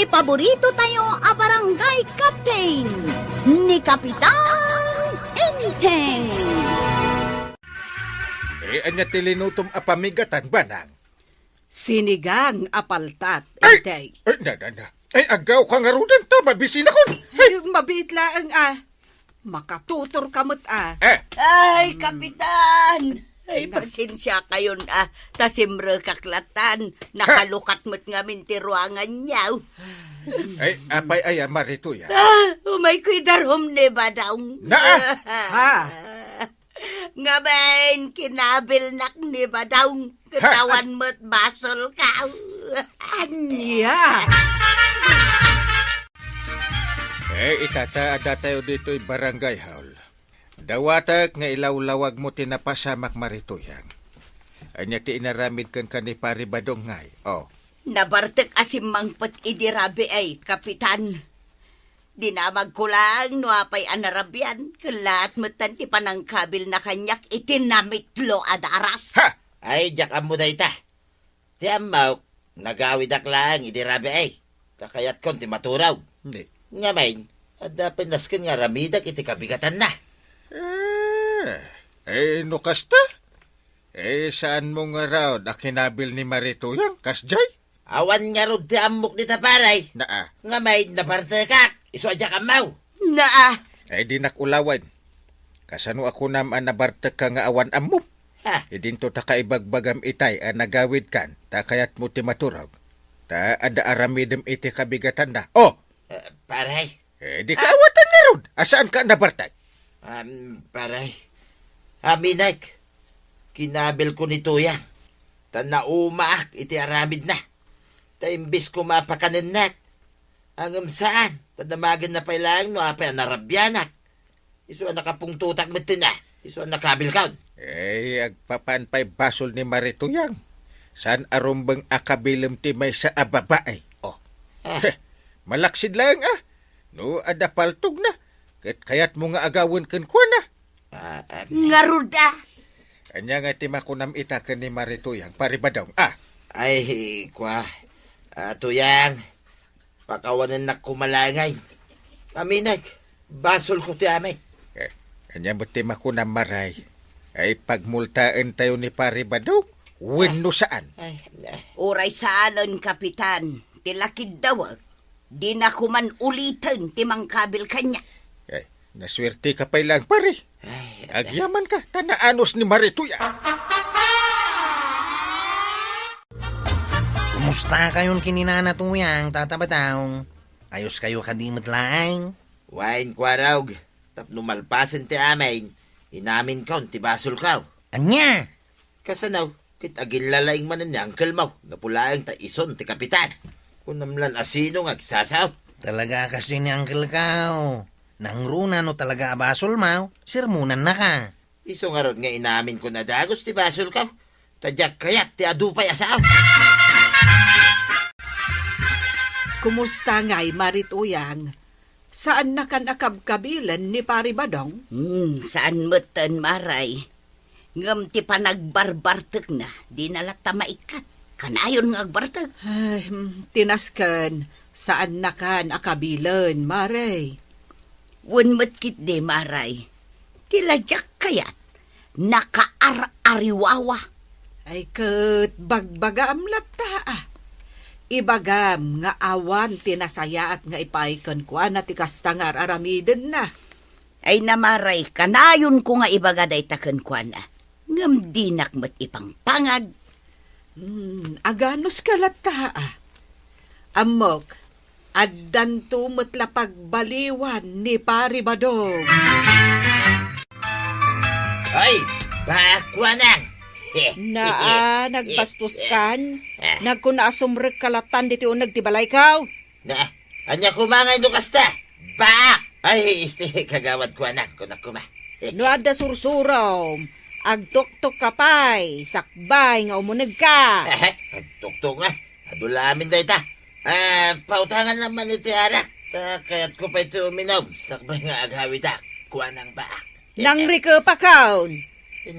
ti paborito tayo a barangay captain ni Kapitan Enteng. Anya tilinutom apamigatan banang. Sinigang apaltat, Ay, Enteng. na. Ay, agaw ka nga rudan ta, mabisin ako. Mabit laang makatutor kamot Ay, Kapitan! Ay, pasensya kayon tasimre kaklatan. Nakalukat mo't nga mintiruangan niyaw. Ay, apay ay marito ya. Umay ko'y darom ni Badong. Ha? Nga bain, kinabil nak ni Badong. Katawan mo't basol ka. Anya. Itataada tayo dito'y barangay hall. Dawatak nga ilawlawag mo tinapasamak maritoyang. Anya ti inaramid kan ni pari Badong ngay. Oh. Nabartek asim mangpet idirabi ay, Kapitan. Dinamag ko lang, no apay anarabyan. Kalat matan ti panangkabil na kanyak itinamitlo adaras. Ha! Ay, diyak mo na ita. Ti amaw, nagawid lang, idirabi ay. Kakayat kon ti maturaw. Hindi. Nga main, ada pinaskin nga ramidak iti kabigatan na. Nukasta? Saan mo nga raw nakinabil ni maritoyang, kasjay? Awan nga rod ti amok ni taparay. Naa. Nga main, naparte kak. Iswadya ka maw. Naa. Di nakulawan. Kasano ako naman nabartek ka nga awan ammo. Ha? Dinto ta kaibagbagam itay nagawid kan, ta kayat mo ti maturaw. Ta ada aramidem iti kabigatan na. Oh! Paray. Di kaawatan na ron. Asaan ka nabartek? Paray. Aminag. Kinabil ko ni Tuya. Tanaumaak iti aramid na. Taimbis ko mapakanin nak. Angam saan? Tadamagan na pailang no apay anarabyanak. Iso ang nakapungtutak metin na. Iso ang nakabil kaon. Agpapanpay basol ni Marituyang. Saan arumbang akabilem ti may sa ababae? Oh. Malaksid lang No, ada paltog na. Kaya't mo nga agawin kan kwa na. Ngaruda. Anya nga ti makunam itakan ni Marituyang. Paribadaw. Ay, kwa. Tuyang. Pakawanan na kumalangay. Aminag. Basol ko ti amay. Anya mo ti makunam maray. Ay pagmultaan tayo ni Paribadaw. Wenno saan? Uray saanon, Kapitan. Tilakid dawag. Di na kuman ulitan timang kabil kanya. Naswerte ka pa lang, pare. Agyaman ka. Tanaanos ni Marituya. Kumusta kayon kininana tuyang, tatabataw? Ayos kayo kadimot laang? Wain kwa raw. Tapno malpasan ti amay. Inamin kaon ti basol kaw. Anya? Kasanaw. Kit agil lalaing manan ni Uncle Mau. Napulaang ta ison ti kapitan. Kunamlan asino nga kisasaw. Talaga kasi ni Uncle Kao. Nang runa no talaga abasol mau, sirmunan na ka. Iso nga ron nga inamin ko na dagos ti basol kaw. Tadyak kayat ti adupay asaw. Kumusta nga'y Marituyang? Saan na kan akabkabilan ni Pari Badong? Saan matan maray? Ngam ti panagbarbartek na, di nalata maikat. Kanayon nga agbartek. Ay, tinaskan, saan na kan akabilan, Maray? Wenmet kit de maray. Tiladyak kayat, nakaar-ariwawa. Ay, kat bagbagam lata Ibagam nga awan tinasayaat nga ipaikan ko na tikastangar aramiden na. Ay namaray, kanayon ko nga ibagaday taken kwa na. Ngam dinak mat ipang pangag. Aganos ka lata Amok, addan tumot pagbaliwan ni Pari Badong. Ay, bakwa nang. Nagbastos kan? Nagkunasumrek kalatan dito nagtibalay kaw? Anya kumangay no kasta. Baak! Ay, kagawad ko anak ko na kuma. No ada sursuraw. Agtok-tok kapay. Sakbay nga umunag ka. Agtok-tok nga. Adulamin dahi ta. Pautangan naman iti arak. Kaya't ko pa ito uminom. Sakbay nga aghawid ak. Kuha ng baak. Nang rika pa kaon.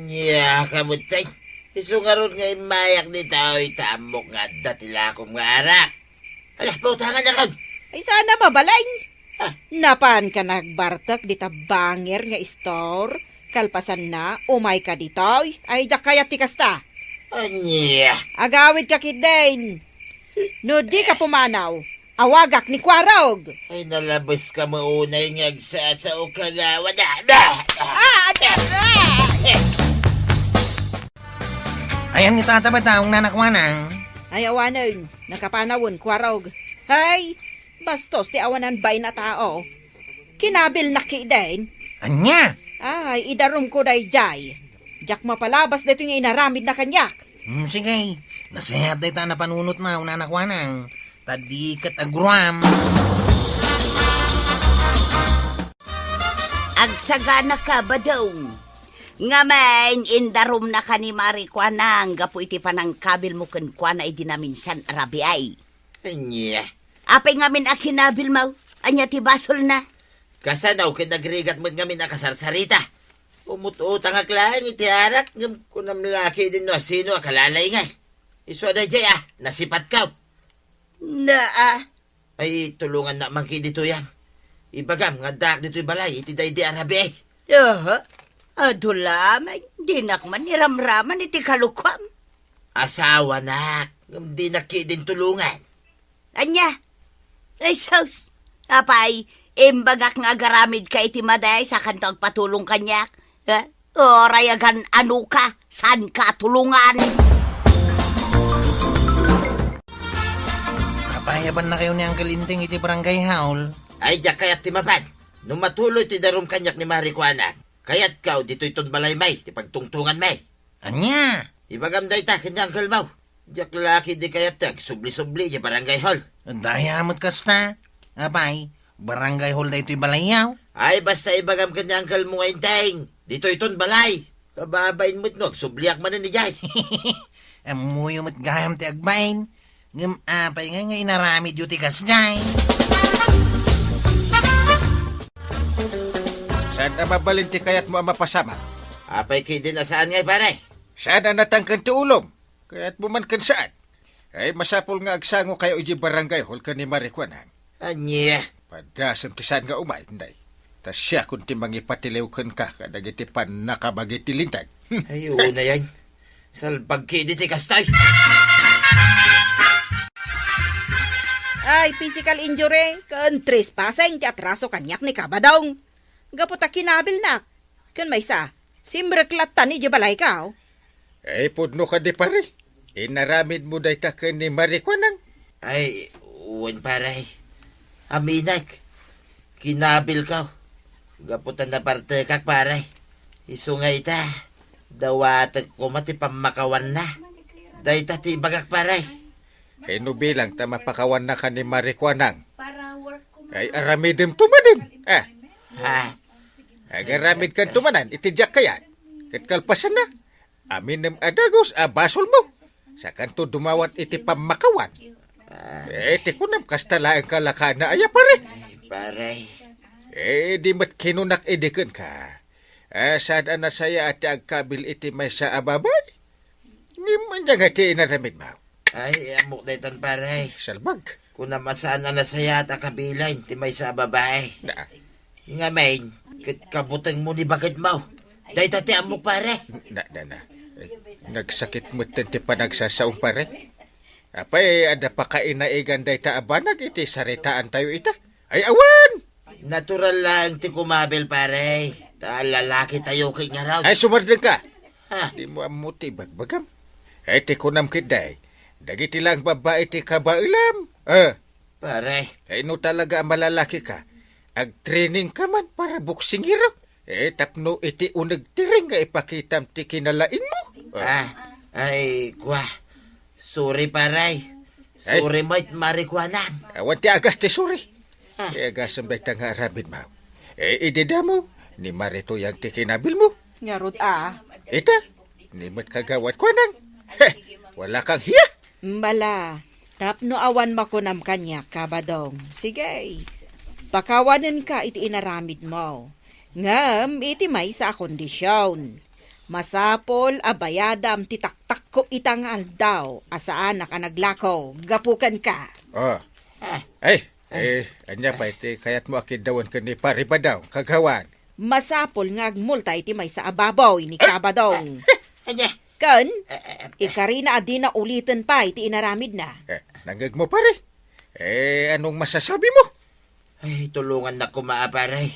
Nya, kamutay. Isungarod nga imayak ni tao itamok nga datila akong nga arak. Alah, pautangan na kag. Ay sana mabalain. Ah. Napan ka nagbartak di banger nga store. Kalpasan na, umay ka ditoy. Ay da kaya tikasta. Anya. Agawid ka kidain. No di ka pumanaw. Awagak ni Kwarog. Ay, nalabas ka maunay nga agsasao ka nga. Wala. Ayan ni tata ba taong nanakwanang? Ay awanan, nakapanawon Kwarog. Hay, bastos ti awanan bay na tao. Kinabil na kidain. Anya? Ay, idarum ko day jay. Jak mapalabas dito nga inaramid na kanyak. Sige. Nasayap day ta na panunot na nanakwanang. Tadi kat agruam. Agsagana ka ba daw? Nga man, indarom na ka ni Marikwanang, gapo iti panang kabil mo kan kwa na idinaminsan arabi ay. Anya. Apay ngamin akinabil mo, anya ti basol na. Kasanaw kinagrigat mo nga minakasarsarita. Umututang aklaan iti arak. Kunam laki din no sino akalalay nga. Iso da jay nasipat ka. Ay, tulungan na man dito yan. Ibagam, nga dak dito'y balay, iti day di arabi ay. Adulamay, di nakman niramraman iti kalukwam. Asawa nak, di naki din tulungan. Anya, ay sus, apay, imbagak nga garamid ka iti maday sa kantong patulong kanyak. O rayagan ano ka, san ka tulungan? Payaban na kayo ni Uncle Inting iti barangay haul. Ay, diyak kayat timapan. Nung matuloy ti darum kanyak ni Marikwana, kayat kaw dito'y ton balay may, ti pagtungtungan may. Anya? Ibagam day ta, kanyang kalmaw. Diyak laki di kayat tag, subli-subli di barangay hall. Dayamot kasta. Apay, barangay hall da ito'y balayaw. Ay, basta ibagam kanyang kalmo ngayon tayong, dito'y ton balay. Kababain mo't no, subliak man ni jay. Amuyo mo't gayam ti agbain. Ngam apay nga inaramid yu ti kasjay. Saan na mabalinti kaya't mo ang mapasama? Apay kay din asaan ngay pare. Saan na natangkan ti ulom? Kaya't mo man kan saan? Ay masapol nga agsango kayo iji barangay hol ka ni Marikwanan. Anya. Padasam ti saan nga umay, nday. Tas siya kung ti mangipatilew kan ka kadag iti pan nakabagiti lintag. Ayun na yan. Salpag kay di ti kastay. Ay, physical injury, kan trespassing ti atraso kanyak ni Kabadong. Gaputa kinabil nak. Kan may sa, simreklat tani di balay ka. Ay pudno ka di pare. Inaramid mo day ta ka ni Marikwanang. Ay, uwan pare. Aminak. Kinabil ka. Gaputan na parte kak pare. Isungay ta. Dawatag ko mati pamakawan na. Day ta ti bagak pare. Ay no bilang ta mapakawan na ka ni Marikwanang. Ay aramidem tumanin. Ha? Agaramid kan tumanan, itidyak kayan. Katkalpasan na. Aminem adagos, basol mo. Sa kanto dumawan iti pamakawan. Ti kunam kastala ang kalaka na aya pare. Pare. Di mat kinunak idikan ka. Saan na saya ati agkabil iti may sa ababay? Ngayon niya nga ti inaramid mo. Ay, amok na itan pare. Salbag. Kung namasaan na nasaya at kabilain, ti may sa babae. Na, Nga main, kabutang mo ni bakit mo. Day tati amok pare. na. Nagsakit mo ti panagsasaong pare. Apay, ada pa kainaigan day ta abanag iti saritaan tayo ita. Ay awan! Natural lang ti kumabil pare. Ta lalaki tayo kay nga raw. Ay sumardeng ka. Ha? Di mo amuti bagbagam. Ay ti kunam kiday. Dagiti lang babae ti kabailam. Pare. Ay no talaga malalaki ka. Ag-training ka man para boxing hero. Tapno iti unag tiring nga ipakitam ti kinalain mo. Ay, kwa. Sorry pare. Sorry mo't Marikwanang. Awan ti agas ti suri. Agasam day tanga arabid mo. Idida mo. Ni Marito yang ti kinabil mo. Nyarot Ita. Ni mat kagawat ko nang. Wala kang hiya. Mbala, tapno awan makunam kanya, Kabadong. Sige, pakawanan ka iti inaramid mo. Ngam, iti may sa kondisyon. Masapol abayadam titaktak ko itangal daw, asaan ka naglakaw, gapukan ka. Anya pa iti kayat mo akidawan ka ni pare ba daw, kagawan. Masapol nga agmulta iti may sa ababaw ni kabadong. Anya? Kan, ikarina adi na ulitin pa iti inaramid na. Nangag mo pare. Anong masasabi mo? Ay, tulungan na kumaa, paray.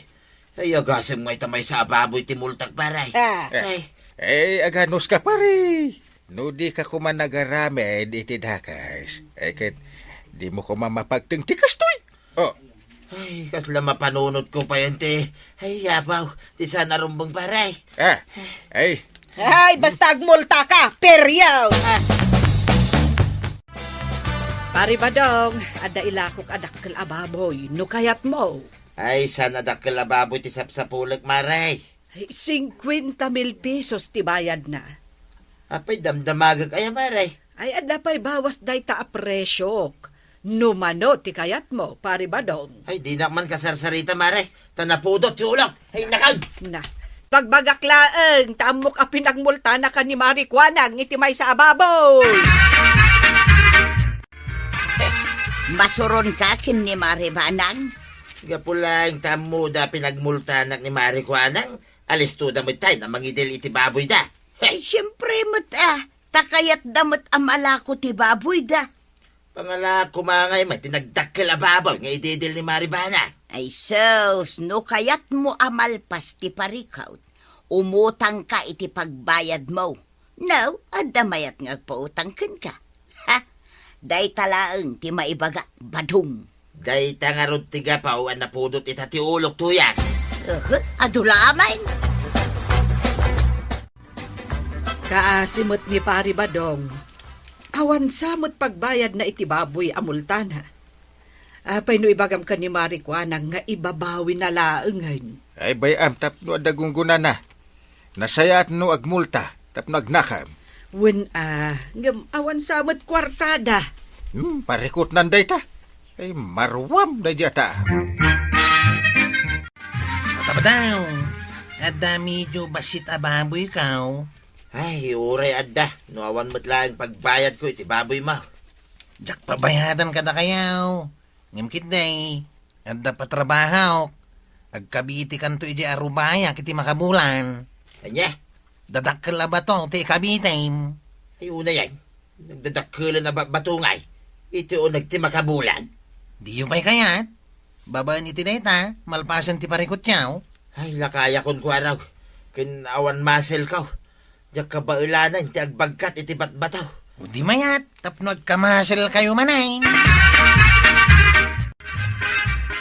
Ay, agasim nga itamay sa ababoy timultag, paray. Ay, Aganos ka pare. No di ka kuman nagaramid iti dakas. Ket di mo kuman mapagting tikas to'y. ay, kasla mapanunod ko pa yan, te. Ay, yabaw, ti sana rumbang, paray. Ay, basta agmulta ka, peryaw! Pari badong, ada ilakok adakkel ababoy, no kayat mo. Ay, sana dakkel ababoy ti sapsapulag, maray. Ay, 50,000 pesos ti bayad na. Apay, damdamagag, ay, maray. Ay, ada pa'y bawas day ta apresyok. No mano ti kayat mo, pari badong. Ay, di naman kasarsarita, maray. Tanapudot, ti ulang. Ay, nakag! Na, pagbagaklaeng, tamok a pinagmulta na ka ni Marikwanag, iti may sa ababoy. Masuron ka kin ni Maribanang. Gapulaing tamuda pinagmultanak ni Marikwanang. Alis to damit tayo na mangidil iti baboy da. Ay, siyempre mat takayat damat amalako ti baboy da. Pangala kumangay may tinagdakkel a baboy nga ididil ni Maribanang. Ay sus, no kayat mo amalpas ti parikaw. Umutang ka iti pagbayad mo. No, adamayat nga pautangkin ka. Ha? Day talaang ti maibaga, badong. Day tangarod tiga pa uwan na pudot itati ulok tuyak. Adulaman. Kaasimot ni pari badong. Awan samot pagbayad na iti baboy amultana. Apay no ibagam ka ni Marikwanang nga ibabawi na laengan. Ay bayam tapno adagunggunan na. Nasayat no agmulta tapno agnakam. Wen ngam awan samot kwartada. Parikot nanday ta. Ay marwam na jata. Matabadaw, ada medyo basit ababoy kaw. Ay, uray adda. Nuawan mo't lang pagbayad ko iti baboy mo. Jak pabayadan ka na kayaw. Ngimkit day, ada patrabahaw. Agkabiti kanto iti arubaya kiti makabulan. Anya? Dadakkel ba to, ti kabitim. Ay, una yan. Nagdadakkulan na batungay. Ito o nagti makabulan. Di yung pa'y kayat. Babaan iti data, malpasan ti parikot yaw. Ay, lakaya kon ko araw. Kinawan masel ka. Diyak ka ba ilanan, ti agbagkat iti batbataw. O di mayat, tapno agkamasel kayo manay.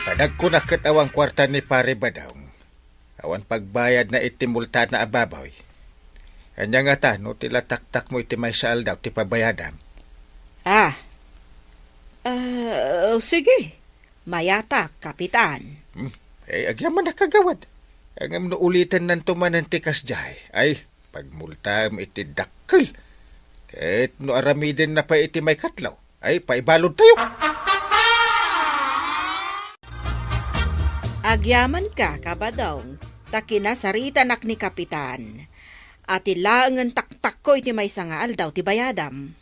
Padag ko nakat awang kwarta ni pare badawng. Awan pagbayad na itimulta na ababoy. Anya nga ta, no tila taktak mo iti may saal daw, ti pabayadam. Sige. Mayata, kapitan. Agyaman na kagawad. Ang no ulitan ng tumanan ti kasjay, ay pagmulta mo iti dakkel. Kahit no aramidin na pa iti may katlaw, ay paibalod tayo. Agyaman ka, kabadong. Takinasarita nak ni kapitan. At ilaangan taktak ko iti may sangaal daw ti bayadam.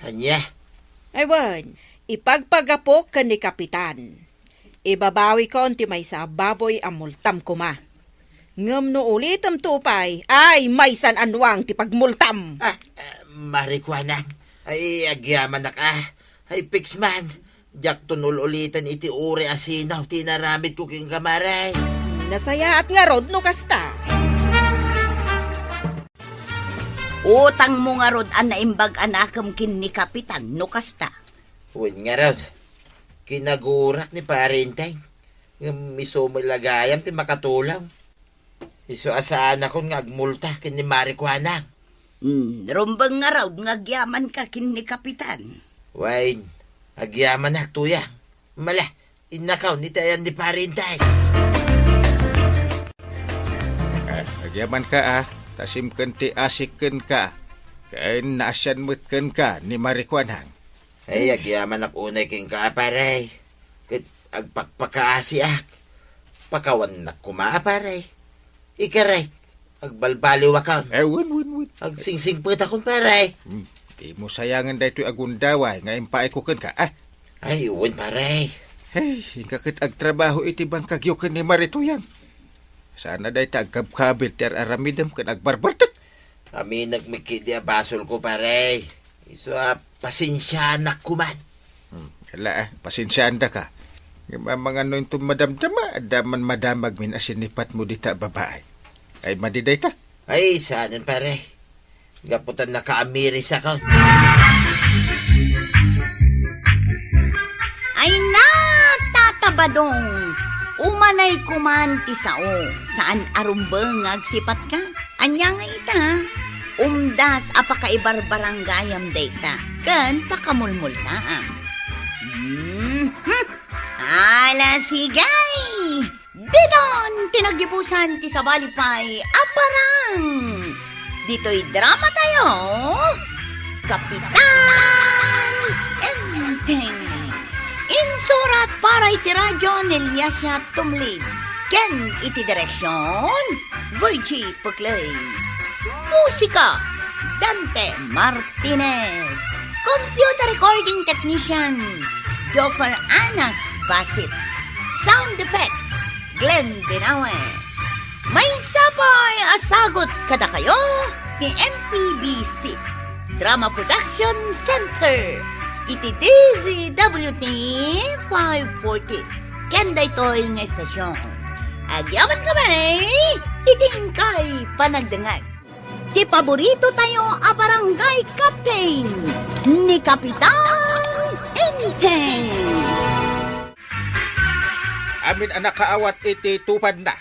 Anya? Aywan, ipagpagapok ka ni kapitan. Ibabawi ko ti may sa baboy amultam kuma. Ngam no ulitam tupay, ay may san anwang ti pagmultam. Marikwanang. Ay, agyaman na ka. Ay, fix man. Diyak tunul ulitan iti uri asinaw. Tinaramid ko king kamaray. Nasaya at nga rod no kasta. Utang mo nga rod an naimbag anakam kin ni kapitan, no kasta. Huwag nga raw. Kinagurak ni parintay. Miso mo lagayam ti makatulang. Iso asaan ako nga agmulta kin ni Marikwanang. Rumbang nga raw ngagyaman ka kin ni kapitan. Wain, agyaman na tuya. Mala, inakaw ni tayan ni parintay. Agyaman ka tasimken ti asikken ka. Kain naasyan mutken ka ni Marikwanang. Ay, agyaman ak unay king kaaparay. Kat agpakpakaasi ak. Pakawan na kumaaparay. Ikaray, agbalbaliw akaw. Win. Agsingsing put akong paray. Di mo sayangan da ito'y agundaway nga impaay ko ka. Ay, uwan pare. Hey, hingkakit ag trabaho iti bang kagyukan ni Marituyang. Sana day tagabkabil ti aramidam kan agbarbartak. Kami nagmikidi a basol ko pare. Iso pasensyanak ko man. Kala pasensyaan da ka. Yung mga ano yung madamdama, adaman madamag min asinipat mo dita babae. Ay madiday ta. Ay, saan pare? Gaputan na kaamiris ako. Ay natatabadong, umanay kuman ti sao, saan arumbeng agsipat ka? Anya nga ita, umdas apakaibarbarangayam dayta, kan pakamulmultaam. Ala sigay! Didon, tinagdipusan ti sabalipay, aparang! Dito'y drama tayo, Kapitan Enteng! Insurat para iti radyo ni Lyasya Tumlid. Ken iti direksyon, Virgie Puklay. Musika, Dante Martinez. Computer recording technician, Joffer Anas Basit. Sound effects, Glenn Binawe. May sapay asagot kada kayo ni MPBC Drama Production Center. Iti DZWT 540. Kenda ito'y nga estasyon. Agyaman kami, itingkay panagdangag. Ti paborito tayo a barangay captain ni Kapitan Enteng. Amin anak kaawat iti tupad na.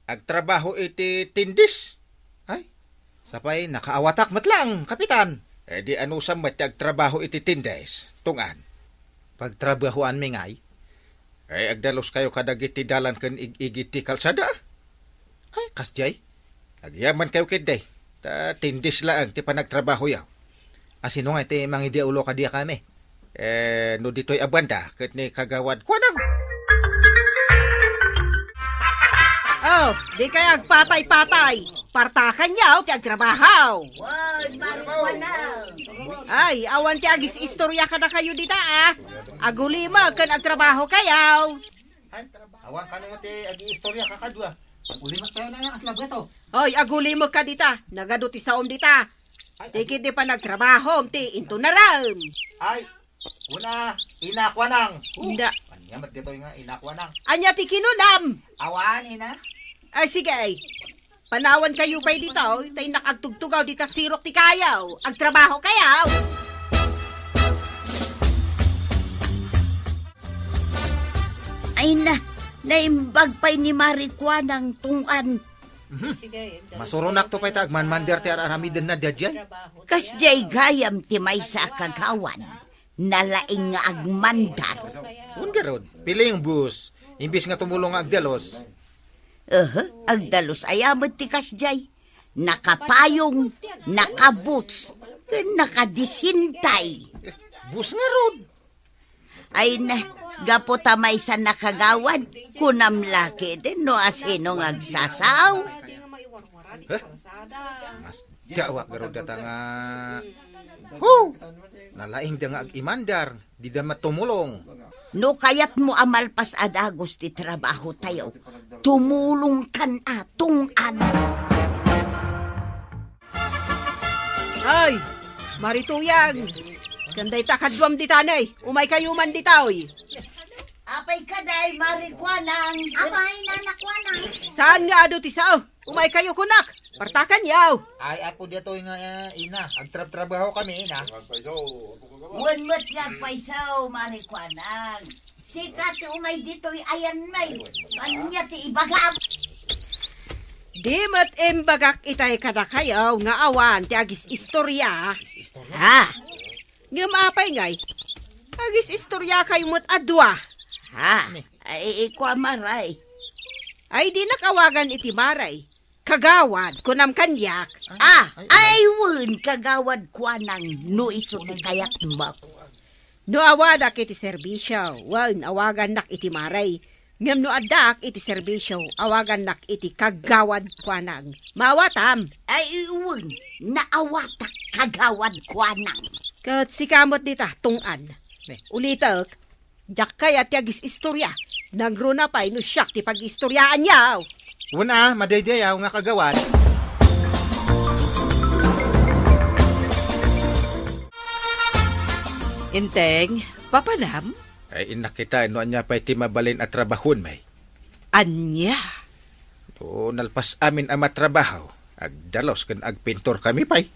Agtrabaho iti tindis. Ay, sapay nakaawatak matlang, kapitan. Eh di ano sa mat agtrabaho iti tindis. Tungan. Pagtrabahoan mi ngay. Ay agdalos kayo kadagiti dalan ken igiti kalsada. Ay, kasjay. Agyaman kayo kiday. Ta tindis laang ti panagtrabaho yaw. Asino nga iti mangidi ulo ka diya kami. No dito'y abanda ket ni kagawad kwanang. Oh, di kaya agpatay-patay. Partakan yaw, ti agtrabahaw. Wag, marikwanang. Ay, awan ti agis istorya ka na kayo dita ah. Agulima kan agtrabaho kayaw. Ay, awan ka naman ti agi-istorya kakadwa. Ulimat tayo na yung aslab to. Oy, agulima ka dita. Nagado ti saom dita. Tikit di pa nagtrabaho, ti into na ram. Ay, una, inakwa nang. Hindi. Panyamat dito nga, inakwa nang. Anya ti kinunam. Awan, ina. Ay, sige ay. Panawan kayo pa'y dito, tay nakagtugtugaw dita sirok ti kayaw. Agtrabaho kayaw. Ay naimbag pa'y ni Marikwanang tungan. Masurunak to pa'y tagman-mander ti aramiden na dadyan. Kasjay gayam ti may sa kagawan. Nalaing nga agmandar. Ungarod, pili yung bus. Imbis nga tumulong nga agdalos. Agdalos ayamot ti kasjay. Nakapayong, nakaboots, nakadisintay. Bus nga rod. Ay gapo tamay sa nakagawad, kunam laki din no asino ng agsasaw. Mas jawak garod data nga. Ho! Nalaing da nga ag-imandar. Di da matumulong. No kayat mo amalpas adagos ti trabaho tayo, tumulong kan tungan. Ay, marituyang. Kanday takadwam ditanay. Umay kayo man ditaoy. Apay kaday, Marikwanang. Apay, nanakwanang. Saan nga ado ti sao? Umay kayo kunak. Partakan yaw. Ay, ako dito nga ina. Agtrab-trabaho kami, ina. Wanmat nga paisaw, Marikwanang. Sikat umay dito'y ayan may. Anya ti ibagam. Di mat embagak itay kada kayaw nga awan ti agis istorya. Ha? Ngam apay ngay. Agis istorya kayo mo't adwa. Ha? Ay, maray. Ay di nakawagan iti maray. Kagawad kunam kanyak. Ay, wun, kagawad kwa nang no iso ti kayak mo. No awadak iti serbisyo. Wan awagan nak iti maray. Ngam no adak iti serbisyo. Awagan nak iti kagawad kwa nang. Mawatam. Ay, wun, naawatak kagawad kwa nang. Kat sikamot dita tungan. Ulitak. Jak kaya ti agis istorya. Nagruna pa no siyak ti pag-istoryaan yaw. Una, madaydayaw nga kagawad. Inteng, papanam? Ay inakita no anya pa'y ti mabalin at trabahon may. Anya? O nalpas amin ang matrabaho. Agdalos kan agpintor kami pa'y.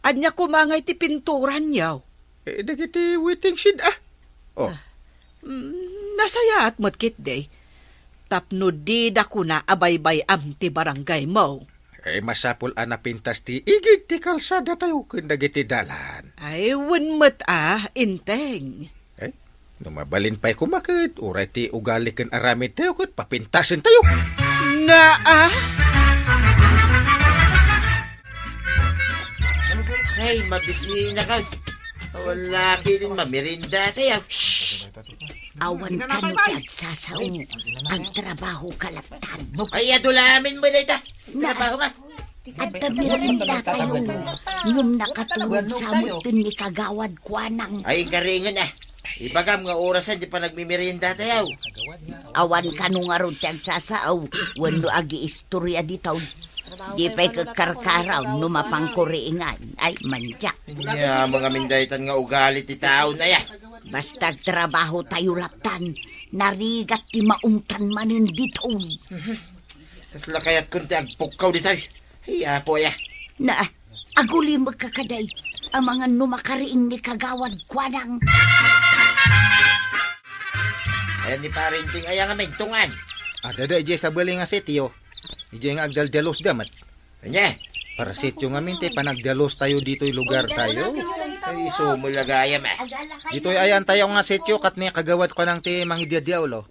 Anya kumangay ti pinturan yaw. Dagiti waiting shed Oh, Nasaya at matkit day. Tapno di dako na abaybay am ti barangay mo. ay masapul pintas ti igid ti kalsada tayo kun dagiti dalan. Ay, wenmet Inteng. Ay, numabalin pa'y kumakit. Uray ti ugali kan aramid tayo kun papintasin tayo. Na Ay, mabisina ka. Wala din mamirinda tayo. Awan ka no tagsasaw. Ang trabaho kalaptan. Ay, adulamin mo na ita. Trabaho ma. At tamirinda kayo. Ngum nakatulog sa mutin ni Kagawad Kuanang. Ay, karingan Ibagam nga orasan di pa nagmimirinda tayo. Awan ka no nga ron tagsasaw. Wano agi istorya ditaw. Di pa'y kakarkaraw numapangkuriingan. Ay, manja. Ya, mga mindaytan nga ugali ti tao na ya. Basta trabaho tayo laptan. Narigat ti maungtan manin dito. Tas lakayat kunti agpukaw di tayo. Ay, apo ya. Na, aguli magkakaday. Ang mga numakariing ni Kagawad Kuanang. Ayan ni parinting ayang amintungan. Dada ije sa bali nga sityo. Ije nga agdaldalos damat. Anya? Para sityo nga minte panagdalos tayo dito'y lugar tayo. Ay, sumulagayam Dito'y ayan tayo nga sityo kat ni kagawad ko ng ti mangidyadyaw lo.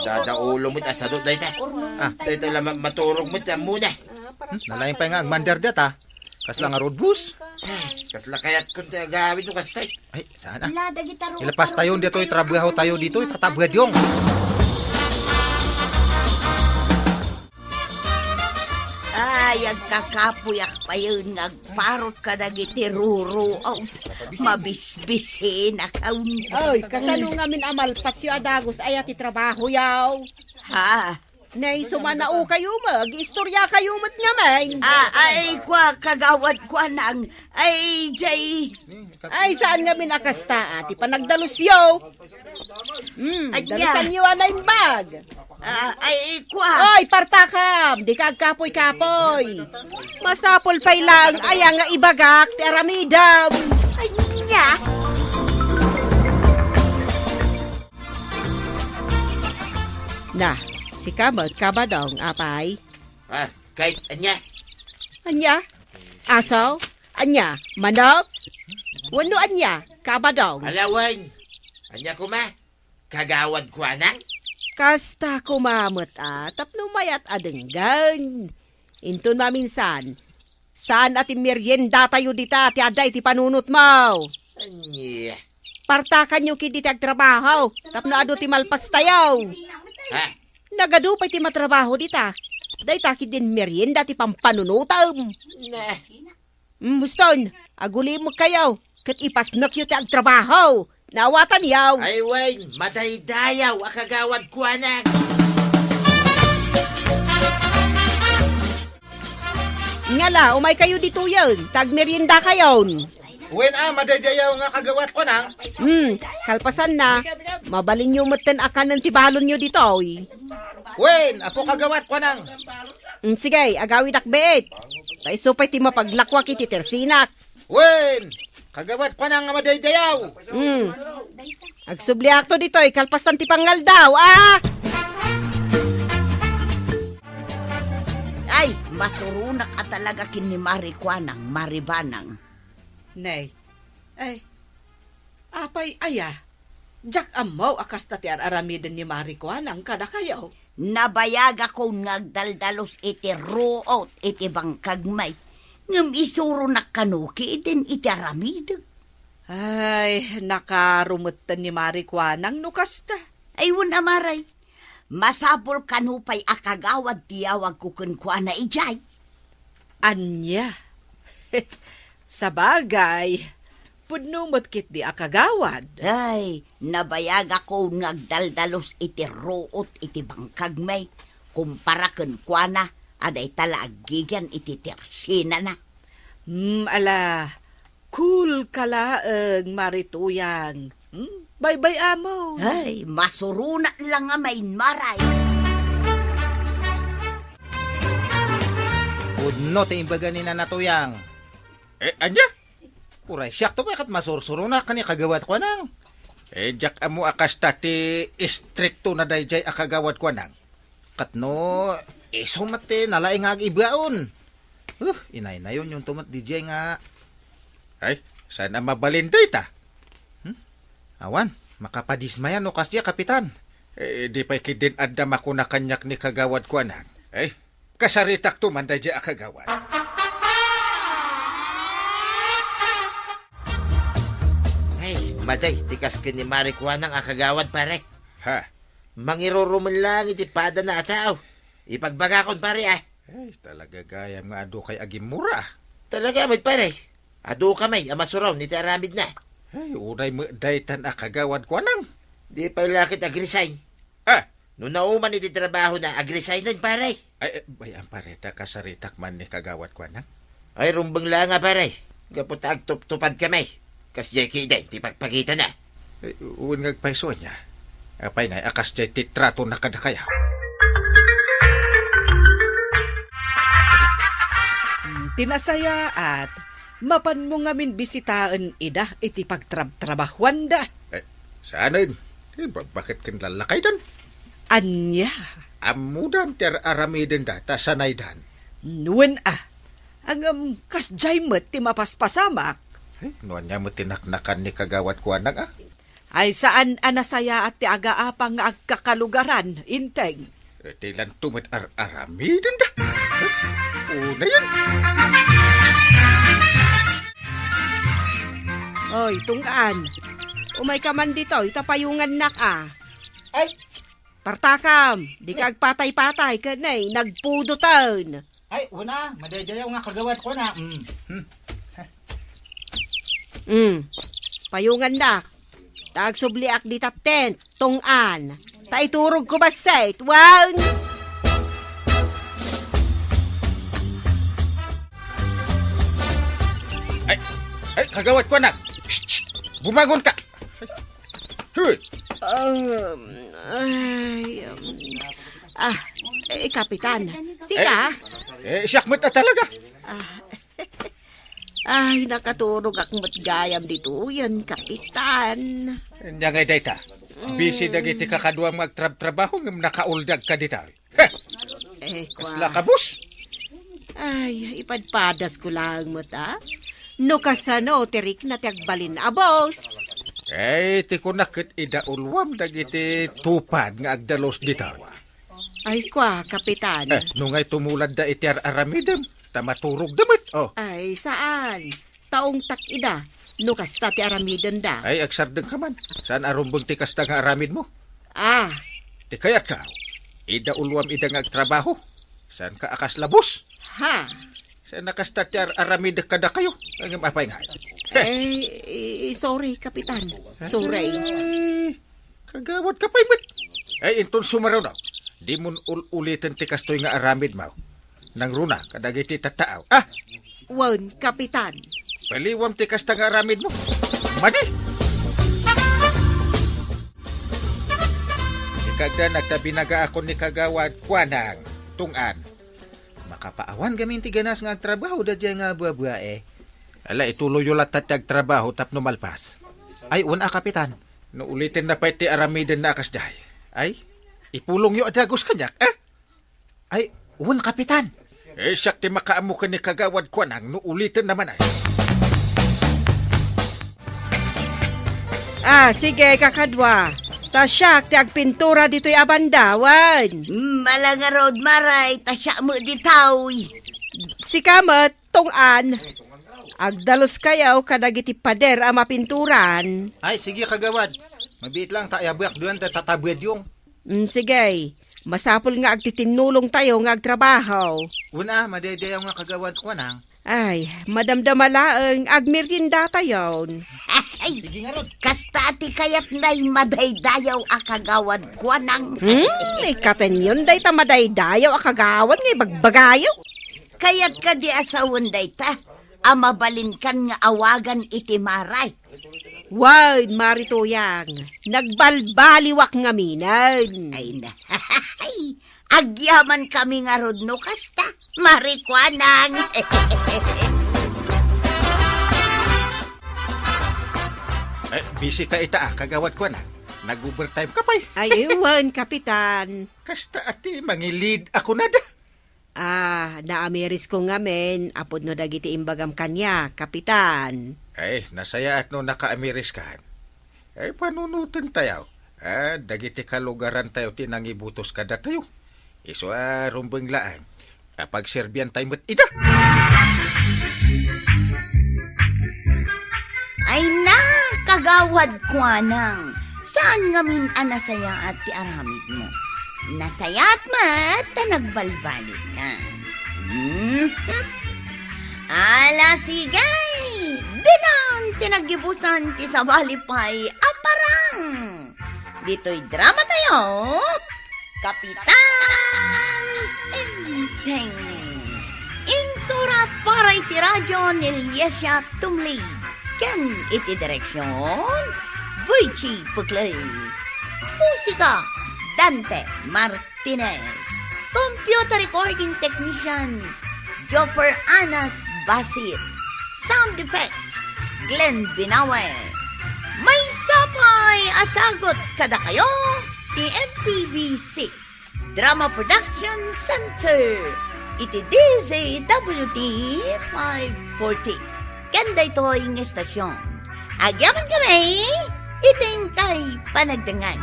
Dadaulo mo ta sa doon dayta. Dayta lang maturog mo ta muna. Nalaing pa nga agmandar data. Kas lang nga road bus. Kas lakayat kunti agawin mo kas tayo. Ay, saan Ilapas tayo dito'y trabaho tayo dito'y tatabgadyong. Ay, agkakapuyak pa yun. Agparot ka na gitiruro. Oh, mabisbisin akaw. Oy, kasano nga min amal pasyo adagos ay ati trabaho yaw. Ha? Nay sumanao kayo mag-istorya kayo mat nga man. Ay, Kagawad Kuanang. Ay, jay. Ay, saan nga minakasta ati panagdalos yaw. Anya. Dalusan niyo anay bag. Ay, Oy, partakam, di ka kapoy-kapoy. Masapol pa'y lang, aya nga ibagak, ti aramidam. Ay, niya. Na, si Kabot, kabadong, apay. Kahit anya. Anya? Asaw? Anya? Manok? Wano anya? Kabadong? Alawan. Anya ko ma. Kagawad ko anak. Kasta kumamot tapno mayat adenggan. Inton maminsan, saan ati merienda tayo dita, ti aday ti panunot mo. Anya. Partakan nyo kiti agtrabaho, tapno ado ti malpas tayo. Ha? Nagado pa ti matrabaho dita. Day taki din merienda ti pampanunutam. Na. Muston, aguli mo kayo, kat ipasnak yu ti agtrabaho. Nawatan yaw. Ay, Wayne, madaydayaw, akagawad ko anak. Ngala, umay kayo dito yun. Tagmerienda kayon. Wen madaydayaw nga kagawad ko nang. Kalpasan na. Mabalin nyo matan akan ng tibalon nyo dito. Wen, apo kagawad ko nang. Sige, agawin akbet. Taiso pa'y ti mapaglakwak iti tersinak. Wen, kagawad ko nang nga madaydayaw. Agsubli akto dito, kalpasan ti pangal daw, Ay, masurunak ka talaga kini Mari Kuanang, Mari Banang. Nay. Ay. Apay aya. Jak amaw akas ta ti aramiden ni Mari Kuanang kada kayo. Nabayag ako ngagdaldalos iti ruot iti bangkagmay. Ngam isuro na kanuki itin iti aramid. Ay, nakarumutan ni Mari Kuanang nukasta. Ay, amaray. Masapol kanupay akagawad tiyawag kukun kuana ijay. Anya. Sa bagay, Pudno mo't kit di akagawad. Ay, nabayag ako nagdaldalos iti ruot iti bangkag may. Kumpara ken kuana, aday talagigyan iti tersina na. Ala, cool kalaeng Marituyang. Bye-bye amo. Ay, masuruna lang nga may maray. Udno ti imbaga ni Nanatuyang. Anya? Uray, siyak to bakit masursuro na kani kagawad ko nang. Jak amo akas tati istrikto na dayjay akagawad ko nang. Katno, iso mati nalaing ag ibaon. Inay na yun yung tumat DJ nga. Ay, sana mabalinday ta. Awan, makapadismayan o kasya, kapitan. Di pa'y kidin adam ako na kanyak ni kagawad ko nang. Ay, kasaritak to man dayjay akagawad. Ay, maday, tikas ka ni Marikuanang akagawad pare. Ha? Mangiruruman lang iti pada na ataw. Ipagbagakon pare ah. Ay, talaga gayam nga ado kay agimura. Talaga may pare. Ado kamay, amasuraw, niti aramid na. Ay, unay mo daytan akagawad ko nang. Di pa lakit agresign. Ah, Nung nauman iti trabaho na agresign na pare. ay, bayan pareta kasaritak man ni kagawad ko nang. Ay, rumbang lang nga pare. Kapot agtup-tupad kamay. Kas Jackie din, ti pagpakita na. Ay, uwan ngagpaiso niya. Apay nga, akas jay titrato na kada kaya. Tinasaya at mapan mo ngamin bisitaan ida iti pagtrabahwan da. Saanin? Bakit kin lalakay dan? Anya, Amudan ter aramiden data sanay dan. nuwan ang kasjay mo't ti mapaspasamak. Ay, nuan niya mo tinaknakan ni kagawad ko nang Ay saan anasaya at ti agaapang nga agkakalugaran, inteng. Tilan tumit aramiden da. Una yan. Oy, tungkaan. Umay ka man dito, itapayungan nak Ay! Partakam, di kag patay-patay ka na'y, nagpudutan. Ay, una, madayjayaw nga kagawad ko na. Payungan nak. Tagsubliak di taptent, tungan. Taiturog ko ba say, tuwan? Ay, kagawad ko nang. Bumangon ka. Huy! Kapitan. Sika? Siyak mo talaga. Ay, nakaturog akong matgayam dito. Yan, kapitan. Nya ngay dayta. Busy dagiti kakaduang magtrabaho ngem nakauldag ka dita. Ha! Kasla ka bus. Ay, ipadpadas ko lang mo ta. No kasano, tirik na tiagbalin abos. Ti kunakit idaulwam dagiti tupad nga agdalos dita. Ay, kwa, kapitan. Nungay tumulad da iti aramidem, tamaturog damit. Oh. Ay, saan? Taong tak-ida. No kasta ti aramiden da. Ay, agsardeng ka man. Saan arumbang ti kasta nga aramid mo? Ti kayat ka. Idaulwam ida nga agtrabaho. Saan ka akas labos? Ha? Saan nakasta ti aramid kada kayo? Ang apay nga. Sorry, kapitan. Sorry. Ay, kagawad ka pa'y met. Ay, inton sumaraw na. Di mo ulitin ti kastoy nga aramid mo. Nang runa, kadagiti tataaw. Wan, kapitan. Paliwam ti kasta nga aramid mo. Madi! Ikagda nagtabinaga ako ni kagawad kwanang tungan. Makapaawan gamin ti ganas nga agtrabaho da nga buwa-buwa Ala, ituloy yung latat yung trabaho tap numalpas. Ay, una, kapitan. No ulitin na pa iti aramidin na akas day. Ay, ipulong yung adagos kanyak, Ay, una, kapitan. Siyak ti makaamu ka ni kagawad ko nang no ulitin naman ay. Sige, kakadwa. Tasyak, ti agpintura dito'y abandawan. Malanga road maray, tasya mo ditaw. Si kamat, tungan. Agdalos kayaw kadagiti pader ang mapinturan. Ay, sige, kagawad. Mabiit lang, tayabuyak doon, tatabwed yung. Sige, masapol nga agtitinulong tayo nga agtrabaho. Una, madaydayaw nga kagawad ko nang. Ay, madamdamalaang agmerienda tayon. Ay, Sige nga ron. kasta ti kayat na'y madaydayaw akagawad ko ng... Ikaten yun day tamadaydayaw akagawad ngay bagbagayo. Kayat ka di asawan day ta, amabalin kan nga awagan iti maray. Wad, Marituyang, nagbalbaliwak nga minan. Ay na, agyaman kami nga rodno kasta, marikwanang. Busy ka ita, kagawad ko na. Nag-overtime ka pa'y. Ay, iwan, Kapitan. Kasta ati, mangilid ako na da. Naamiris ko nga men, apod no dagiti imbagam kanya, Kapitan. Ay, nasaya at no naka-amiris ka. Ay, panunutin tayo. Dagiti kalugaran tayo tinangibutos kada tayo. Iso rumbeng laan. Pagserbian tayo mo't ida. Ay na, kagawad ko nang. Saan nga min anasaya at ti aramid mo? Nasayat mat, ta nagbalbalik ka. Ala sigay, dinang tinagibusan ti sabalipay aparang. Dito'y drama tayo, Kapitan Enteng. Insurat para iti radyo ni Yesya Tumli. Ken iti direksyon, Voichi Puklay. Musika, Dante Martinez. Computer recording technician, Jopper Anas Basit. Sound effects, Glenn Binawe. May sapay asagot kada kayo, TMPBC Drama Production Center. Iti DZWT 540. Kanda ito yung estasyon. Agyaman kami, iting kay panagdangan.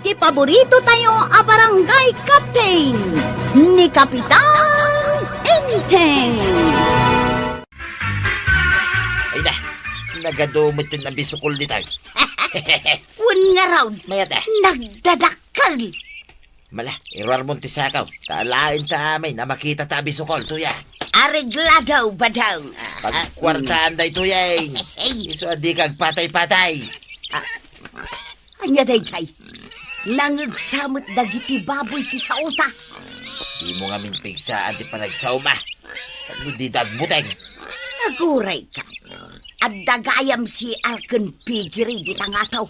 Di paborito tayo a barangay captain ni Kapitan Enteng. Ay na, nagadumit din ang bisukol di tayo. Un nga raw, Mayat nagdadakal. Mala, iruar mo ti sakaw. Kaalain ta amin na makita ta bisukol, tuya. Aregladaw ba daw? Pagkwartaan day tuyeng. Iso di kag patay-patay. Anya day. Nangagsamot dagiti baboy ti sauta. Di mo nga min pigsaan ti panagsauma. Ano di dagbuteng. Naguray ka. At dagayam si Arken Pigiri di tangataw.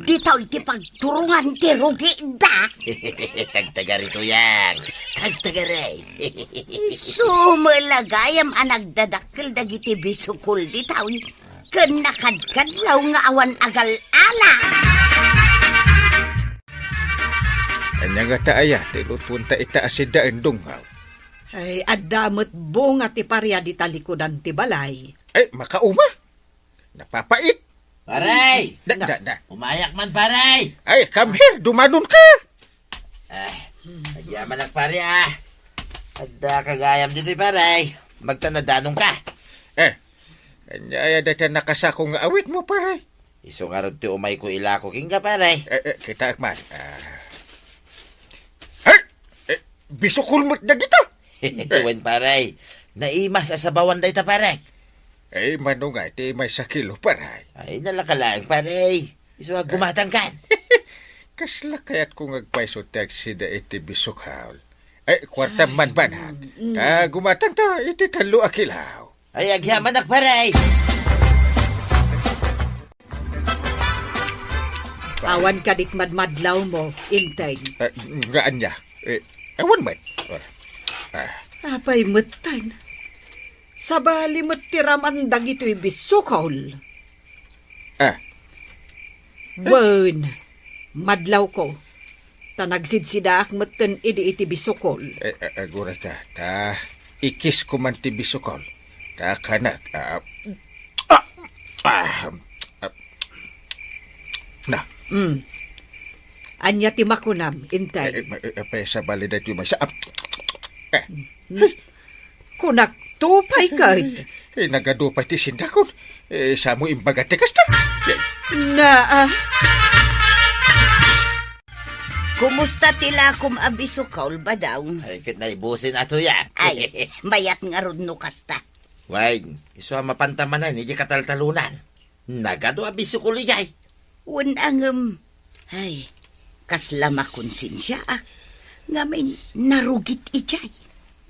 Ditaw iti pagturungan ti rugi da. Tagtagari tuyang. Tagtagari. Sumalagayam ang nagdadakil dagiti bisukol ditaw. Ken nakadkadlaw nga awan agal-ala. Anya nga taaya, tilutunta ita asidaan dungaw. Ay, adamot bunga ti parya di talikudan ti balay. Ay, makauma. Napapait. Paray! Da. Umayak man, paray! Ay, come here, dumanon ka. Nagyaman ang pare Adda kagayam dito'y paray. Magtanadanong ka. Kanya dati nakasako nga awit mo, paray. Iso nga rin ti umay ko ilako king ka paray. Kita akman. Bisukul mo't na dito. Wen paray. Naimas asabawan day ta paray. Ay, manungay, ti may sakilo, paray. Ay, nalakalaang paray. Iso nga gumatang kan. Kasla kaya't kung agpaiso taxi da iti bisukhaw. Ay, kwarta man banag. Gumatang ta, iti talo akilaw. Ay, agyaman ak paray. Awan ka dit madmadlaw mo, Inteng. Gaan niya. Ewan man. Apay mutan. Sabali matiraman dagito'y bisukol. Wen, madlaw ko. Tanagsidsidaak matan iti bisukol. Aguray ka. Ikis ko man ti bisukol. Kanak. Na. Anya ti makunam, Intay. Sa bali na ito yung masa. Kunak tupay ka. Nagadupay ti sindakon. Sa mo imbagate kasta. Kumusta tila kum abisukol ba daw? Ay, kit na ibusin ato yan. Ay, mayat nga rod no kasta. Wain, iso mapantamanan, hindi kataltalunan. Nagado abiso ko ligay. Unangam, ay, kasla makonsensya nga may narugit ijay.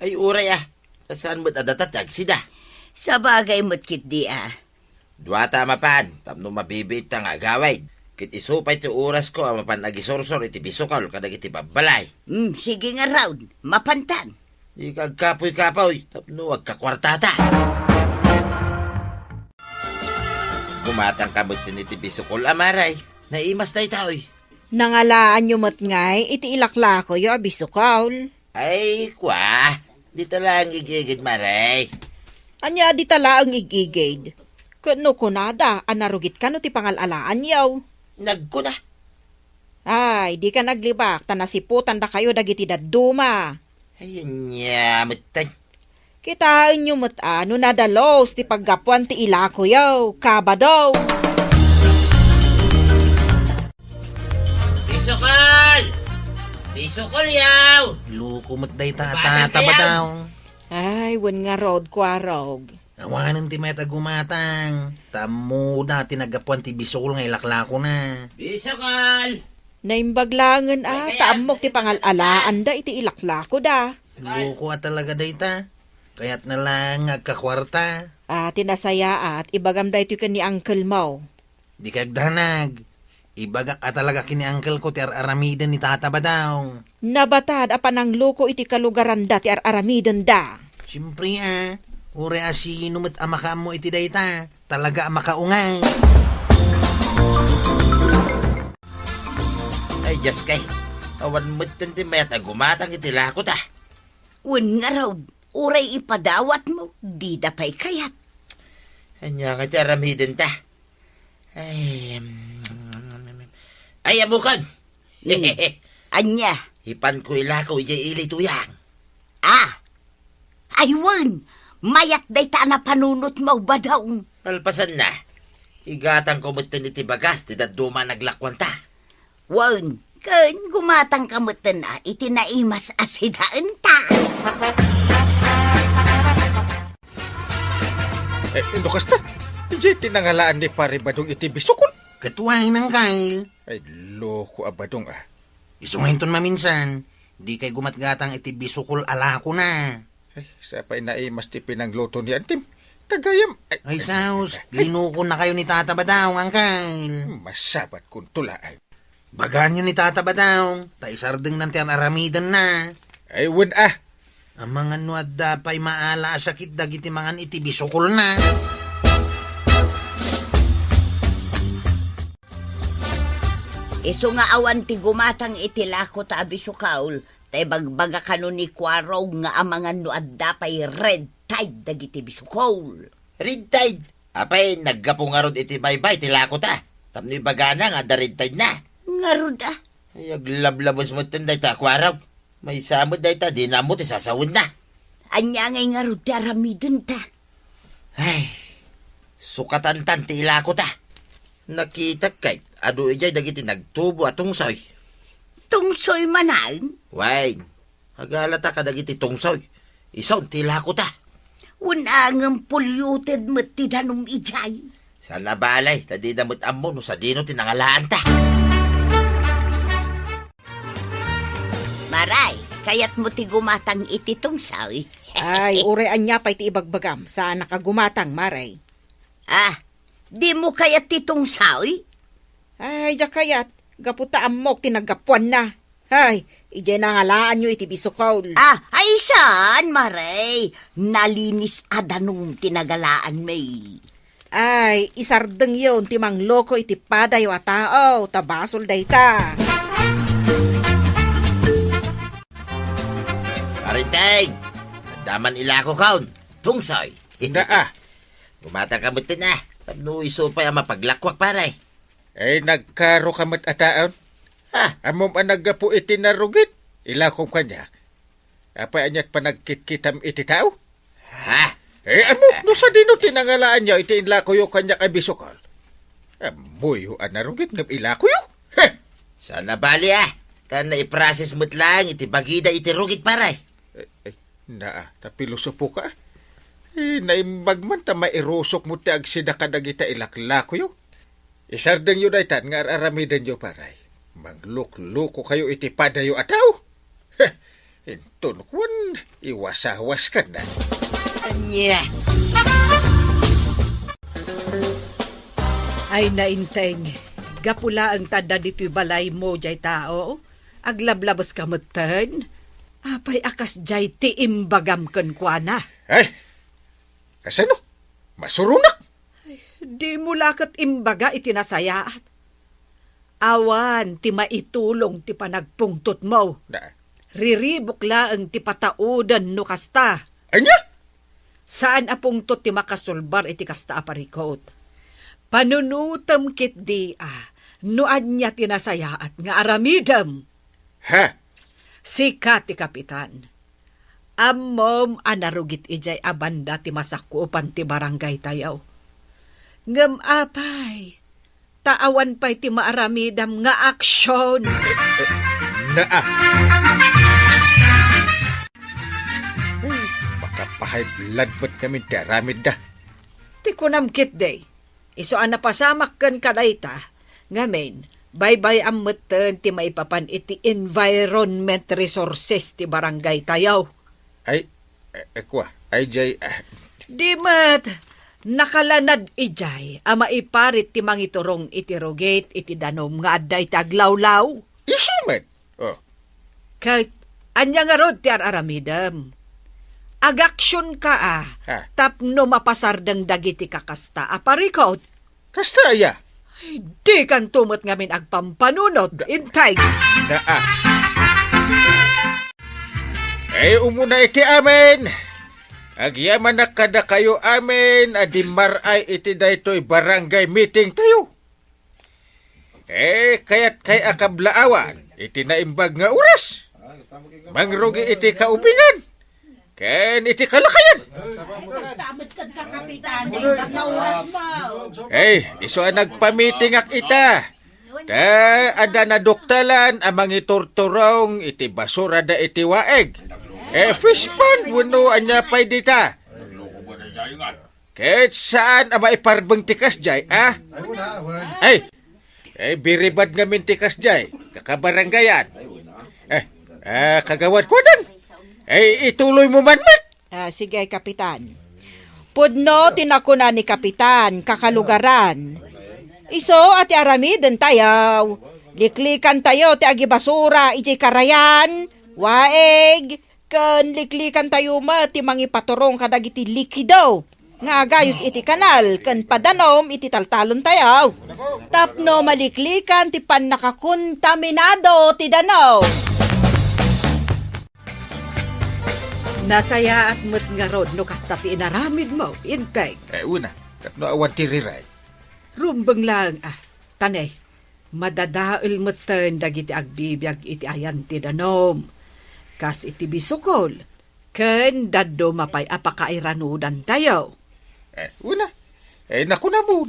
Ay, uray saan mo't adatatag sida? Sa bagay mo't kit di Duwata mapan, tapno mabibit ang agaway. Kit isupay ti oras ko, mapan agisorsor iti bisukal, kadag iti babalay. Sige nga raw, mapantan. Di kagkapoy-kapoy, tapno agkakwartata. Gumatang kamot din iti bisukol, amaray. Naimas na itaoy. Nangalaan nyo mat ngay, iti ilaklako yo abisukaw. Ay, kwa. Di talang igigid, maray. Anya di tala ang igigid. Kano kunada, anarugit ka no ti pangalalaan yaw. Nagkuna. Ay, di ka naglibak, tanasiputan da kayo dagiti dadduma. Ayun niya, mutan. Kitaan nyo mat ano nadalos ti paggapuan ti ilako yaw, kabadaw. Bisukol! Bisukol yaw! Luko mo't day tataba daw. Ay, wan nga road kwarog. Awanan ti meta gumatang. Tamo da tinagapuan ti bisol nga ilaklako na. Bisukol! Naimbaglangan taamok ti pangalalaan da iti ilaklako da. Luko talaga day ta. Kaya't na lang agkakwarta. Tinasaya at ibagam da ito ka ni Uncle Mo. Di kagdanag. Ibagak talaga kini uncle ko ti aramidan ni tataba daw. Nabatad apanang loko iti kalugaran da ti aramidan da. Siyempre ure sino mo't amaka mo iti dayta. Talaga amakaungay. Ay, Diyos kay. Awan mo't tanti meta gumatang itilako ta. Un nga raw, uray ipadawat mo, di dapay kayat. Anya nga ti aramidin ta. Ay, amukan! Anya, Hipan ko ilakaw, ijay ili tuyang. aywan, mayat day ta na panunot mo ba daw? Alpasan na. Igatang ko mo't iti bagas, ti daduma naglakwan ta. Wan, kan gumatang kamutan na, itinaimas asidaan ta. Ino kasta, hindi tinangalaan ni pare badong iti bisukol. Katuwang ng kail. Ay, loko abadong Isungahinton maminsan. Di kay gumatgatang iti bisukol alako na. Ay, sapay na mas ti pinangluto ni Antim. Tagayam. Ay saus, linuko na kayo ni Tata Badaw, angkal. Masabat kung tulaan. Bagan nyo ni Tata Badaw, taisardeng ng tiyan aramidan na. Ay, wan Ang mga nuad dapay maala sakit dagiti mangan iti bisukol na. Iso nga awan ti gumatang itilako ta abisukaul, tay bagbaga kano ni Kwarog nga amangan no adda pay red tide dagiti bisukol. Red tide. Apay, naggapong nga rod iti baybay, tilako ta. Tapno ibagana nga, da red tide na. Ngarud Ay, aglablabos mo tanday ta, kwaraw. May samod day ta, di na mo, tisasawod na. anya ngay ngarud ti aramidon ta. Ay, sukatan-tan, tilako ta. Nakita kay, ado ijay dagiti nagtubo atong soy. Tungsoy manan, Wain, hagalata ka dagiti tungsoy. Isaw, tilako ta. unangam polluted met ti danum ijay. Sa nabalay, tadi damot amo, no sa dino tinangalaan ta. Maray, kayat mo ti gumatang iti tungsoy. Ay, ure anya pa iti ibagbagam sa nakagumatang maray. Di mo kayat ti tungsoy? Ay, kayat, gaputa amok tinagapuan na. Ay, ije nangalaan nyo iti bisukaw. Ay saan, Maray? Nalinis adanong tinagalaan may. Ay, isardeng yon timang loko iti padayo a tao, tabasol day ta. Parintay, daman ilako kaon, tungsoy. na Gumatang kamutin na. Tapno iso pa yung mapaglakwak paray. Ay, nagkaro kamat ataon. Amom ang nagapu iti narugit. Ilakong kanya. Apay anyat pa nagkitkitam iti tao. Amo, no sa dino tinangalaan niya iti inlako yung kanya kay bisukal. Amoy yung narugit ng ilako yung. Sana bali Tan na i-process mo't lang, iti bagida iti rugit paray. Naa, tapilo po ka. Naimbag man ta mairusok mo ti agsida kadagita ilaklako yo. Isardeng yun ay tan nga aramidan yo paray. Magluk-luko kayo iti padayo ataw. Inton kwan, iwasawas ka na. Anya. Ay nainteng, gapula ang tada dito'y balay mo, jay tao. Aglablabas ka matan. Apay akas jay ti imbagam kan kwa na. Ay, kasano? Masurunak! Di mo lakat imbaga itinasayaat. Awan, ti maitulong ti panagpungtot mo. Na, Riribok laang ti pataudan no kasta. anya? Saan apungtot ti makasulbar iti kasta aparikot? Panunutam kit di noan niya tinasayaat nga aramidam. Ha? Sika ti kapitan. Ammom anarugit ijay abanda ti masakupan ti barangay tayaw. Ngem apay, taawan pa'y ti maaramidam nga aksyon. Naa. Makapahay blood ba't kami tiaramid da? Ti kunamkit day. Iso napasamak kan kadayta. Ngamen, bye-bye ang matan ti maipapan iti environment resources ti barangay tayaw. Ay, kwa, ay jay, Di mat, nakalanad ijay, ama iparit ti mangiturong iti rogate iti danom nga adday taglawlaw. isuman. Oh, Kahit anya nga rod ti aramidam. Agaksyon ka Ha? tapno mapasardang dagiti kakasta aparikot. kasta ya. Di kan tumot ngamin agpampanunod, intay. Naa. Ay, umuna iti amin. Agyaman na kada kayo amin, adimar ay iti daytoy barangay meeting tayo. Kaya't kay akablaawan, iti naimbag nga oras. Mangrugi iti kaubingan. Ken iti kalakayan. Iso nagpamiting ak ita. Ta ada na doktalan amang iturturong iti basura da iti waeg. Fish pond wano anya pay dita. Kahit saan ama iparbeng tikas jay, biribad ngamin tikas jay. Kakabaranggayan. Kagawad ko nan. Ituloy mo man. Sige, Kapitan. Pudno tinakuna ni Kapitan, kakalugaran. Iso ati aramiden tayaw. Liklikan tayo ti agi basura, iti karayan, waeg, kan liklikan tayo ma ti mangipaturong kadagiti likido. Nga agayos iti kanal, kan padanom iti taltalon tayaw. Tapno maliklikan ti pan nakakontaminado ti danaw. Nasaya at mo't nga rod no kasta ti inaramid mo, intay. Una, tapno awan tiriray. Rumbang lang, tanay, madadail mo't dagiti agbibiyag iti ayan ti danom. Kas iti bisukol, ken daddo mapay apakairanudan tayo. Una, naku na mo.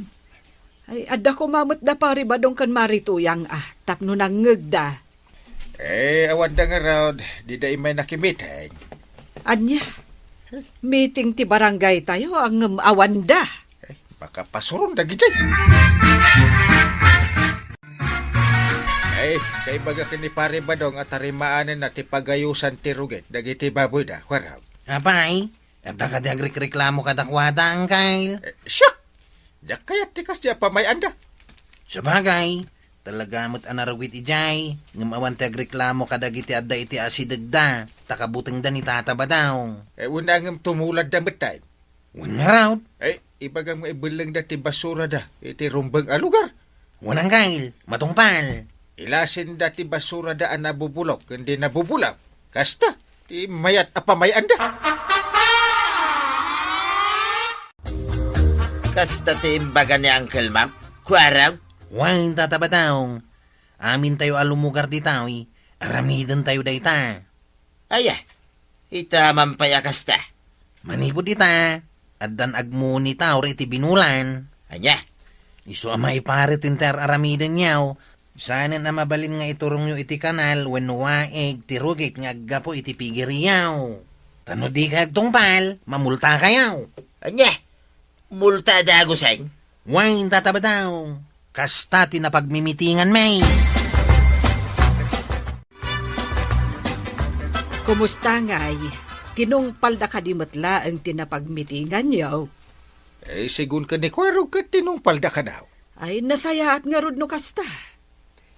Ay, adda ko mamot da pari badong kan marituyang tapno nangegda. Awan da nga raw, di da imay nakimitay. Anya, meeting ti barangay tayo ang awanda. Baka pasurong da gijay. Kay baga kini pare badong at tarimaanin na ti pagayusan ti ruget, dagiti baboy da, waraw. Apay, at ka di agreklamo kadakwada ang kail. Siya! Diyak kaya tikas diya pamayan da. Sabagay, talaga mo't anarawit ijay, ngumawan ti agreklamo kadagiti adda iti asidagda, takabuting da ni tataba daw. Una ngam tumulad da matay. Wan nga raw, Ibagang maibulang da ti basura da, iti rumbang alugar. wanang kail, matungpal. Ilasin da ti basura da ang nabubulok, hindi nabubulak. Kasta, ti mayat apamayan da. Kasta ti imbaga ni Uncle Mac. Kuaraw. Wan tataba daw, amin tayo alumugar di tao, aramidan tayo da ita. Aya, itaman paya kasta. Manipod ita, addan agmuni tao iti binulan. Anya, Isu ama iparit inter aramidan niyaw, Sana na mabalin nga iturong nyo iti kanal when waeg tirugit nga gapo iti pigiriyaw. Tano di ka tungpal, mamulta kayaw. Anya, multa dago say. Wain tataba daw. Kasta tinapagmimitingan may. Kumusta nga'y? Tinungpal na kadimatla ang tinapagmitingan yaw. Sigun ka ni Kwaro ka tinungpal da ka daw. Ay nasaya at nga rod no kasta.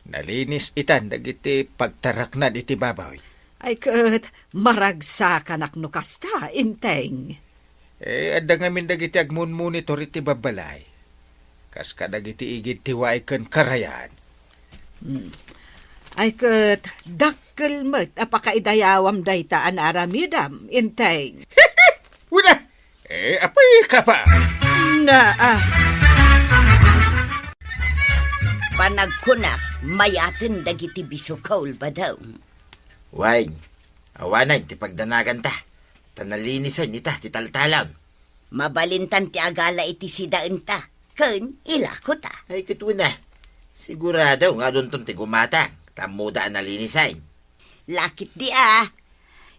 Nalinis itan dagiti pagtaraknan iti babaw. Ay kat maragsa kanak no kasta, inteng. Adda ngamin dagiti agmun-monitor iti babalay. Kas ka dagiti igid tiwaay ken karayan. Ay kat dakkel met apakaidayawam daytaan aramidam, inteng. Wala! Apay ka pa! Na Panagkunak, mayatin dagiti bisukol ba daw? Wain, awanay ti pagdanagan ta. Tanalinisan nita ti taltalam. Mabalintan ti agala iti sidaan ta. Ken ilako ta. Ay katuna, sigurado nga doon ti gumatang. Tamuda nalinisan. Lakit di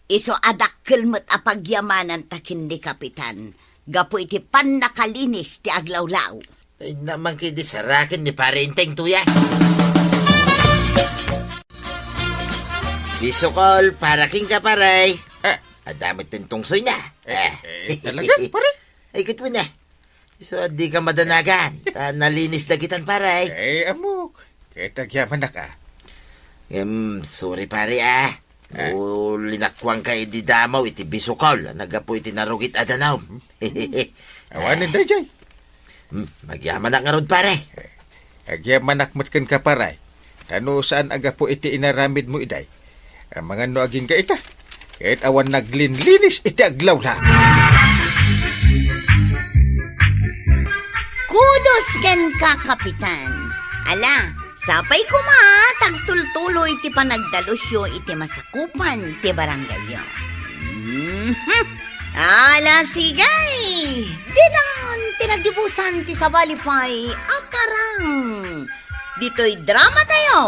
Iso adakkel met apagyamanan takin ni Kapitan. Gapo iti pan nakalinis ti aglawlaw. Ay naman kidi sarakin ni parenteng tuya. Bisukol, para king ka paray. Adamit tintong soy na. Talaga, pare? Ay katuna. So, di ka madanagan. Nalinis na kitan paray. Amok. Ketagyaman na ka. Sorry pare linakwang ka di damaw iti bisukol. Nagapo iti narugit adanaw. Awanin da jay. Magyaman na nga rod pare. Agyaman ken ka paray. Tano saan aga po iti inaramid mo iday. Ang mga no aging ka ita. Kahit awan naglinlinis iti aglaw lang. Kudos ken ka, Kapitan. Ala, sapay ko tagtultulo iti panagdalusyo iti masakupan ti baranggayo. Ala, sigay! Dinan, tinagibusan ti sabalipay, aparang. Dito'y drama tayo,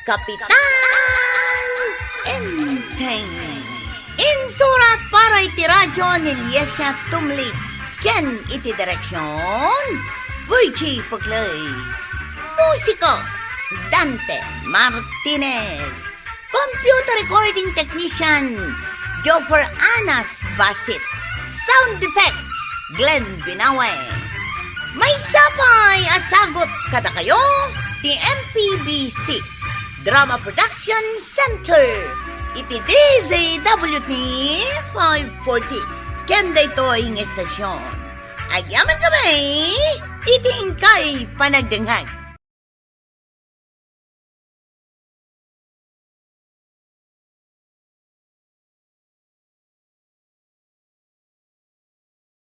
Kapitan Enteng. Insurat para iti radyo ni Liesya Tumlik. Ken iti direksyon, Virgie Puglay. Musiko, Dante Martinez. Computer recording technician, Joffer Anas Basit. Sound effects, Glenn Binawe. May sapay asagot kada kayo, ti MPBC Drama Production Center. Iti DZWT 540. Kenda ito ang estasyon. Agyaman kami, iting kay panagdengag.